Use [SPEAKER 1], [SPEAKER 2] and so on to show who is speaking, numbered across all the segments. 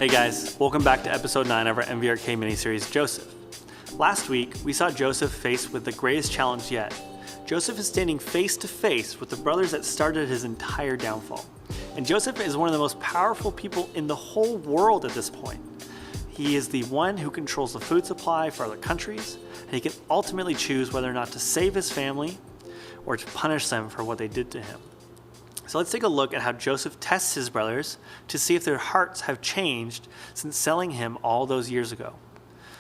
[SPEAKER 1] Hey guys, welcome back to episode 9 of our MVRK miniseries, Joseph. Last week, we saw Joseph faced with the greatest challenge yet. Joseph is standing face to face with the brothers that started his entire downfall. And Joseph is one of the most powerful people in the whole world at this point. He is the one who controls the food supply for other countries, and he can ultimately choose whether or not to save his family or to punish them for what they did to him. So let's take a look at how Joseph tests his brothers to see if their hearts have changed since selling him all those years ago.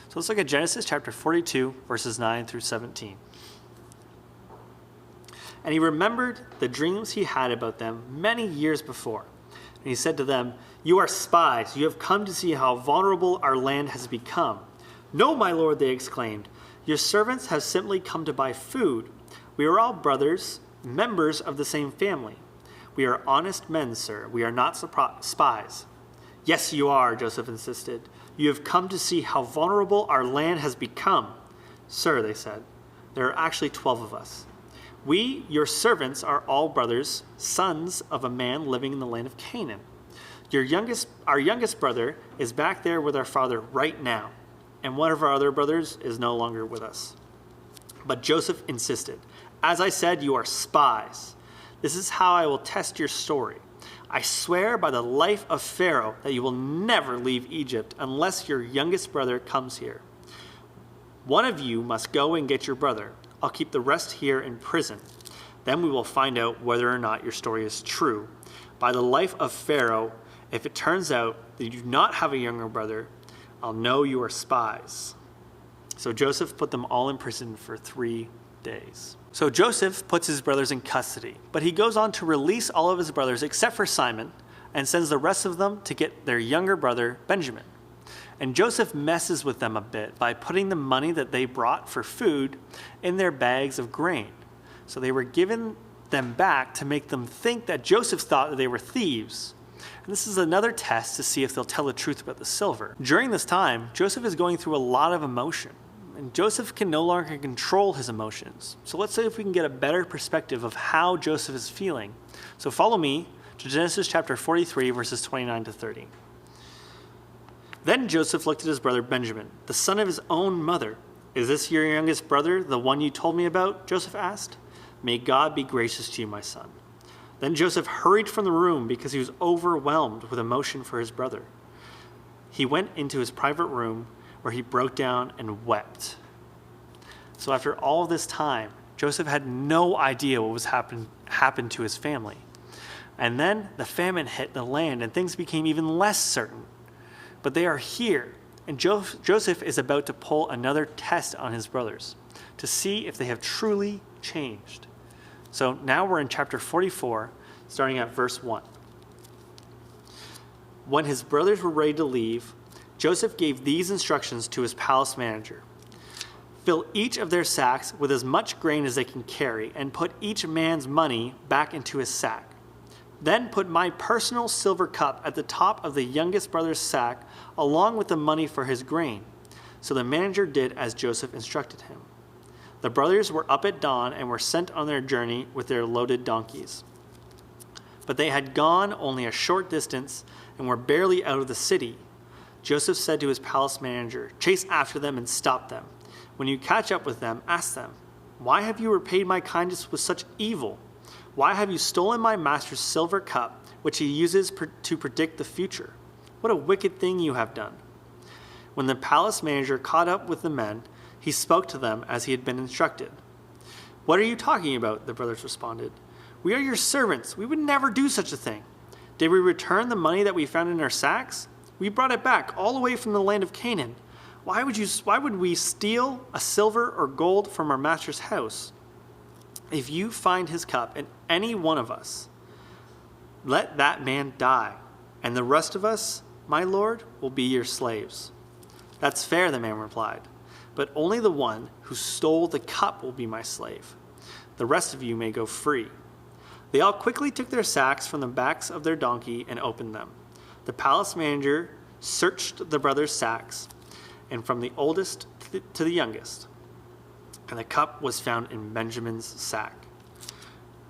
[SPEAKER 1] So let's look at Genesis chapter 42, verses 9 through 17. And he remembered the dreams he had about them many years before. And he said to them, "You are spies. You have come to see how vulnerable our land has become." "No, my lord," they exclaimed. "Your servants have simply come to buy food. We are all brothers, members of the same family. We are honest men, sir. We are not spies." "Yes, you are," Joseph insisted. "You have come to see how vulnerable our land has become." "Sir," they said, "there are actually 12 of us. We, your servants, are all brothers, sons of a man living in the land of Canaan. Our youngest brother is back there with our father right now, and one of our other brothers is no longer with us." But Joseph insisted, "As I said, you are spies. This is how I will test your story. I swear by the life of Pharaoh that you will never leave Egypt unless your youngest brother comes here. One of you must go and get your brother. I'll keep the rest here in prison. Then we will find out whether or not your story is true. By the life of Pharaoh, if it turns out that you do not have a younger brother, I'll know you are spies." So Joseph put them all in prison for 3 days. So Joseph puts his brothers in custody, but he goes on to release all of his brothers except for Simon and sends the rest of them to get their younger brother, Benjamin. And Joseph messes with them a bit by putting the money that they brought for food in their bags of grain. So they were giving them back to make them think that Joseph thought that they were thieves. And this is another test to see if they'll tell the truth about the silver. During this time, Joseph is going through a lot of emotion. And Joseph can no longer control his emotions. So let's see if we can get a better perspective of how Joseph is feeling. So follow me to Genesis chapter 43, verses 29 to 30. Then Joseph looked at his brother Benjamin, the son of his own mother. "Is this your youngest brother, the one you told me about?" Joseph asked. "May God be gracious to you, my son." Then Joseph hurried from the room because he was overwhelmed with emotion for his brother. He went into his private room where he broke down and wept. So after all this time, Joseph had no idea what was happened to his family. And then the famine hit the land and things became even less certain. But they are here, and Joseph is about to pull another test on his brothers to see if they have truly changed. So now we're in chapter 44, starting at verse 1. When his brothers were ready to leave, Joseph gave these instructions to his palace manager. "Fill each of their sacks with as much grain as they can carry, and put each man's money back into his sack. Then put my personal silver cup at the top of the youngest brother's sack, along with the money for his grain." So the manager did as Joseph instructed him. The brothers were up at dawn and were sent on their journey with their loaded donkeys. But they had gone only a short distance and were barely out of the city. Joseph said to his palace manager, "Chase after them and stop them. When you catch up with them, ask them, 'Why have you repaid my kindness with such evil? Why have you stolen my master's silver cup, which he uses to predict the future? What a wicked thing you have done.'" When the palace manager caught up with the men, he spoke to them as he had been instructed. "What are you talking about?" the brothers responded. "We are your servants. We would never do such a thing. Did we return the money that we found in our sacks? We brought it back all the way from the land of Canaan. Why would we steal a silver or gold from our master's house? If you find his cup in any one of us, let that man die, and the rest of us, my lord, will be your slaves." "That's fair," the man replied, "but only the one who stole the cup will be my slave. The rest of you may go free." They all quickly took their sacks from the backs of their donkey and opened them. The palace manager searched the brothers' sacks, and from the oldest to the youngest, and the cup was found in Benjamin's sack.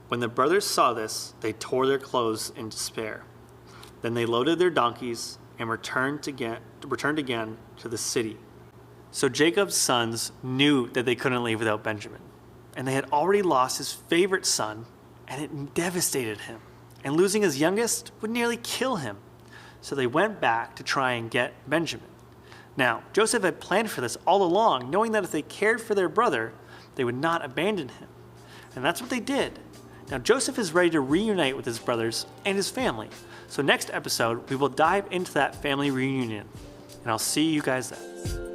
[SPEAKER 1] When the brothers saw this, they tore their clothes in despair. Then they loaded their donkeys and returned again to the city. So Jacob's sons knew that they couldn't leave without Benjamin, and they had already lost his favorite son, and it devastated him. And losing his youngest would nearly kill him. So they went back to try and get Benjamin. Now, Joseph had planned for this all along, knowing that if they cared for their brother, they would not abandon him. And that's what they did. Now, Joseph is ready to reunite with his brothers and his family. So next episode, we will dive into that family reunion. And I'll see you guys then.